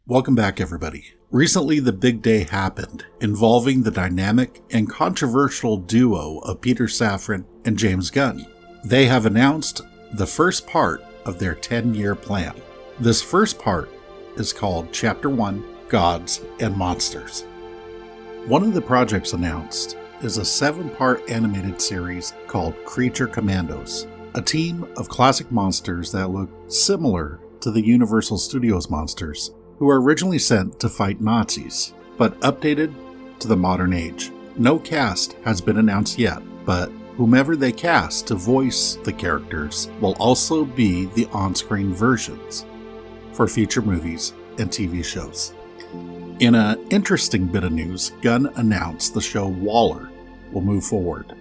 Welcome back, everybody. Recently, the big day happened, involving the dynamic and controversial duo of Peter Safran and James Gunn. They have announced the first part of their 10-year plan. This first part is called Chapter 1, Gods and Monsters. One of the projects announced is a 7-part animated series called Creature Commandos, a team of classic monsters that look similar to the Universal Studios monsters, who were originally sent to fight Nazis, but updated to the modern age. No cast has been announced yet, but whomever they cast to voice the characters will also be the on-screen versions for future movies and TV shows. In an interesting bit of news, Gunn announced the show Waller will move forward.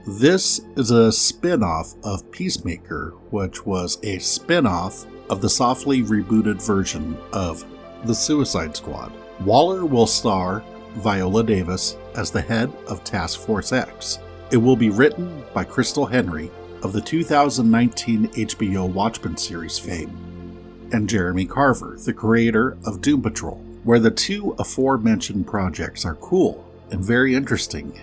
This is a spin-off of Peacemaker, which was a spin-off of the softly rebooted version of The Suicide Squad. Waller will star Viola Davis as the head of Task Force X. It will be written by Crystal Henry of the 2019 HBO Watchmen series fame, and Jeremy Carver, the creator of Doom Patrol. Where the two aforementioned projects are cool and very interesting,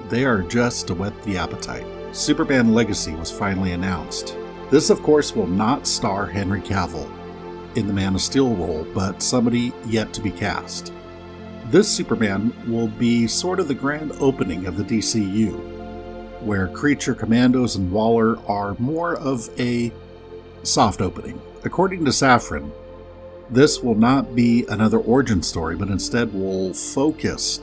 they are just to whet the appetite. Superman Legacy was finally announced. This, of course, will not star Henry Cavill in the Man of Steel role, but somebody yet to be cast. This Superman will be sort of the grand opening of the DCU, where Creature Commandos and Waller are more of a soft opening. According to Safran, this will not be another origin story, but instead will focus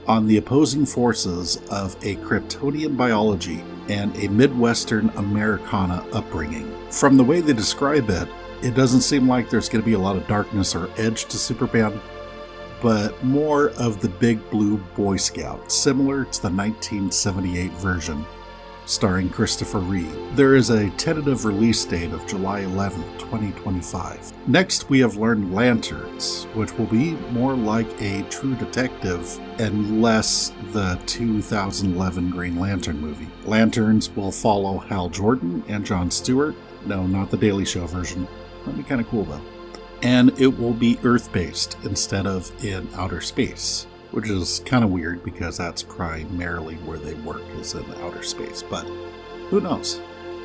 on the opposing forces of a Kryptonian biology and a Midwestern Americana upbringing. From the way they describe it, it doesn't seem like there's going to be a lot of darkness or edge to Superman, but more of the big blue Boy Scout, similar to the 1978 version, starring Christopher Reeve. There is a tentative release date of July 11, 2025. Next, we have learned Lanterns, which will be more like a True Detective and less the 2011 Green Lantern movie. Lanterns will follow Hal Jordan and Jon Stewart. No, not the Daily Show version. That'd be kind of cool, though. And it will be Earth-based instead of in outer space, which is kind of weird because that's primarily where they work, is in outer space, but who knows?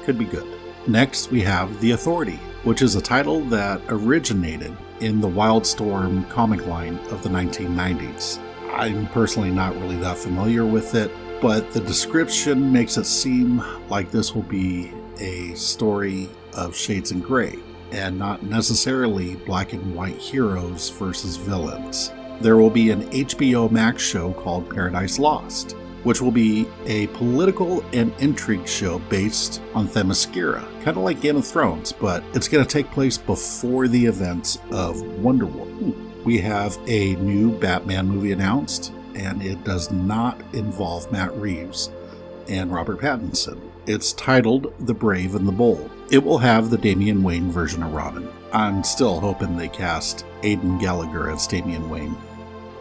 Could be good. Next, we have The Authority, which is a title that originated in the Wildstorm comic line of the 1990s. I'm personally not really that familiar with it, but the description makes it seem like this will be a story of shades in gray, and not necessarily black and white heroes versus villains. There will be an HBO Max show called Paradise Lost, which will be a political and intrigue show based on Themyscira, kind of like Game of Thrones, but it's going to take place before the events of Wonder Woman. We have a new Batman movie announced, and it does not involve Matt Reeves and Robert Pattinson. It's titled The Brave and the Bold. It will have the Damian Wayne version of Robin. I'm still hoping they cast Aidan Gallagher as Damian Wayne.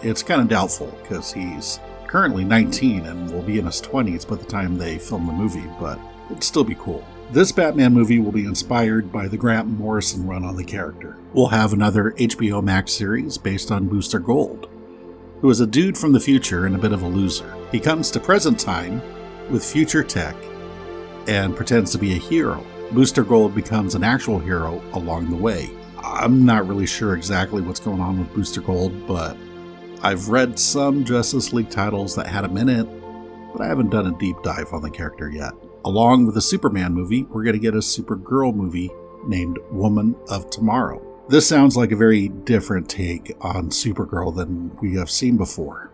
It's kind of doubtful because he's currently 19 and will be in his 20s by the time they film the movie, but it'd still be cool. This Batman movie will be inspired by the Grant Morrison run on the character. We'll have another HBO Max series based on Booster Gold, who is a dude from the future and a bit of a loser. He comes to present time with future tech and pretends to be a hero. Booster Gold becomes an actual hero along the way. I'm not really sure exactly what's going on with Booster Gold, but I've read some Justice League titles that had him in it, but I haven't done a deep dive on the character yet. Along with the Superman movie, we're going to get a Supergirl movie named Woman of Tomorrow. This sounds like a very different take on Supergirl than we have seen before.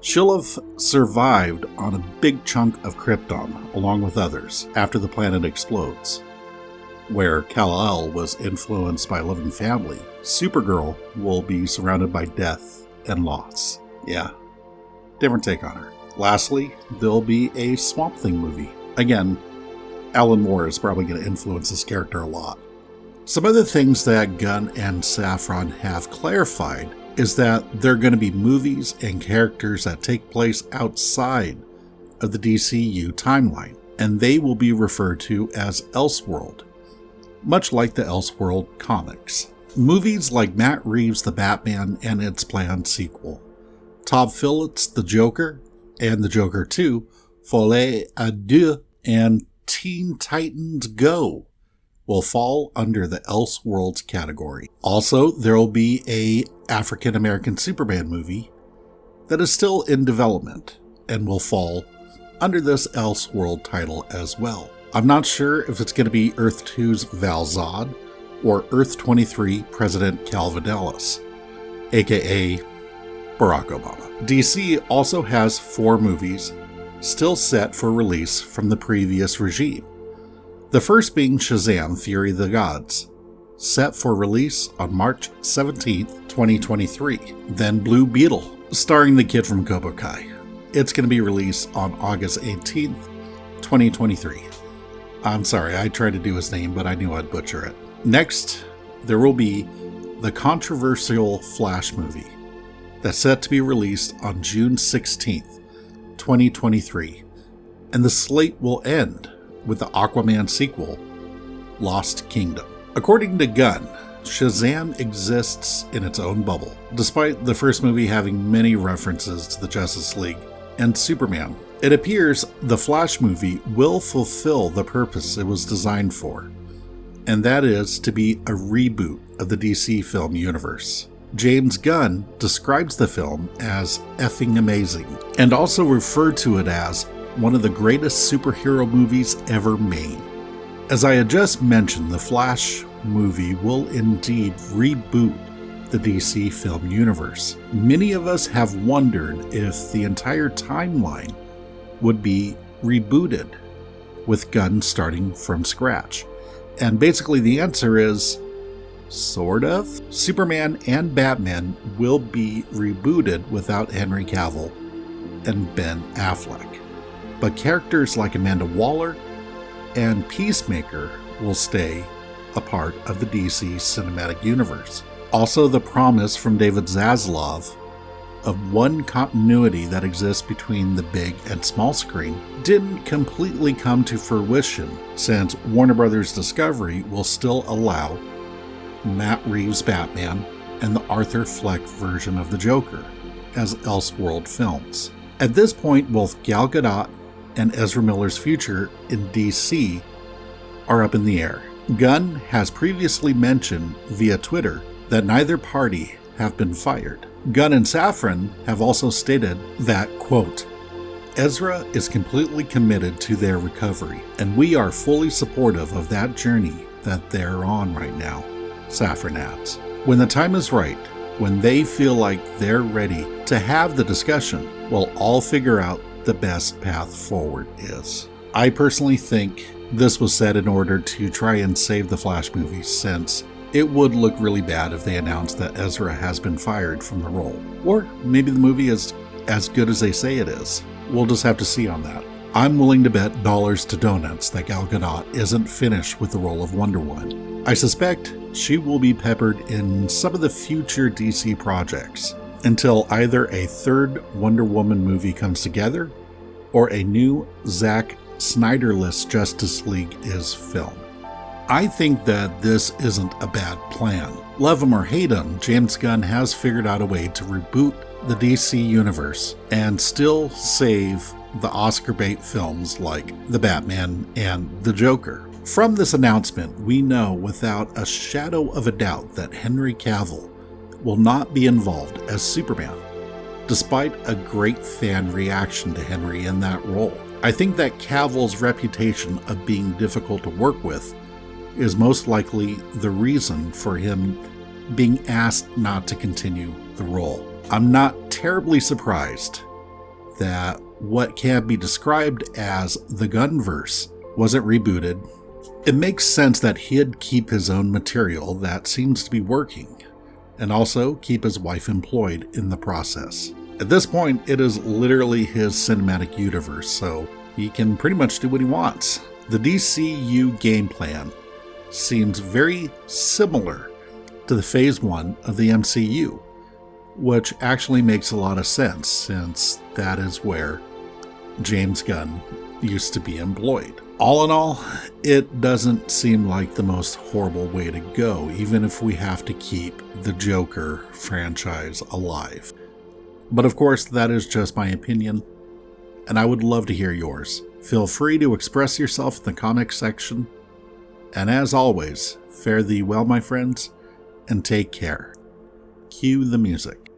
She'll have survived on a big chunk of Krypton, along with others, after the planet explodes. Where Kal-El was influenced by Living Family, Supergirl will be surrounded by death and loss. Yeah, different take on her. Lastly, there'll be a Swamp Thing movie. Again, Alan Moore is probably going to influence this character a lot. Some other things that Gunn and Safran have clarified is that there are going to be movies and characters that take place outside of the DCU timeline, and they will be referred to as Elseworld, much like the Elseworld comics. Movies like Matt Reeves' The Batman and its planned sequel, Todd Phillips' The Joker, and The Joker 2, Folie à Deux, and Teen Titans Go will fall under the Elseworlds category. Also, there will be a African American Superman movie that is still in development and will fall under this Elseworld title as well. I'm not sure if it's going to be Earth 2's Val Zod or Earth 23 President Calvin Ellis, aka Barack Obama. DC also has 4 movies still set for release from the previous regime. The first being Shazam! Fury of the Gods, set for release on March 17th, 2023. Then Blue Beetle, starring the kid from Cobra Kai. It's going to be released on August 18th, 2023. I'm sorry, I tried to do his name, but I knew I'd butcher it. Next, there will be the controversial Flash movie that's set to be released on June 16th, 2023. And the slate will end with the Aquaman sequel, Lost Kingdom. According to Gunn, Shazam exists in its own bubble, despite the first movie having many references to the Justice League and Superman. It appears the Flash movie will fulfill the purpose it was designed for, and that is to be a reboot of the DC film universe. James Gunn describes the film as effing amazing, and also referred to it as one of the greatest superhero movies ever made. As I had just mentioned, the Flash movie will indeed reboot the DC film universe. Many of us have wondered if the entire timeline would be rebooted, with Gunn starting from scratch. And basically the answer is, sort of. Superman and Batman will be rebooted without Henry Cavill and Ben Affleck. But characters like Amanda Waller and Peacemaker will stay a part of the DC cinematic universe. Also, the promise from David Zaslav of one continuity that exists between the big and small screen didn't completely come to fruition, since Warner Bros. Discovery will still allow Matt Reeves' Batman and the Arthur Fleck version of the Joker as Elseworld films. At this point, both Gal Gadot and Ezra Miller's future in DC are up in the air. Gunn has previously mentioned via Twitter that neither party have been fired. Gunn and Safran have also stated that, quote, Ezra is completely committed to their recovery, and we are fully supportive of that journey that they're on right now, Safran adds. When the time is right, when they feel like they're ready to have the discussion, we'll all figure out the best path forward is. I personally think this was said in order to try and save the Flash movie, since it would look really bad if they announced that Ezra has been fired from the role. Or maybe the movie is as good as they say it is. We'll just have to see on that. I'm willing to bet dollars to donuts that Gal Gadot isn't finished with the role of Wonder Woman. I suspect she will be peppered in some of the future DC projects until either a third Wonder Woman movie comes together or a new Zack Snyderless Justice League is filmed. I think that this isn't a bad plan. Love him or hate him, James Gunn has figured out a way to reboot the DC universe and still save the Oscar bait films like The Batman and The Joker. From this announcement, we know without a shadow of a doubt that Henry Cavill will not be involved as Superman, despite a great fan reaction to Henry in that role. I think that Cavill's reputation of being difficult to work with is most likely the reason for him being asked not to continue the role. I'm not terribly surprised that what can be described as the Gunverse wasn't rebooted. It makes sense that he'd keep his own material that seems to be working, and also keep his wife employed in the process. At this point, it is literally his cinematic universe, so he can pretty much do what he wants. The DCU game plan seems very similar to the Phase 1 of the MCU, which actually makes a lot of sense, since that is where James Gunn used to be employed. All in all, it doesn't seem like the most horrible way to go, even if we have to keep the Joker franchise alive. But of course, that is just my opinion, and I would love to hear yours. Feel free to express yourself in the comments section. And as always, fare thee well, my friends, and take care. Cue the music.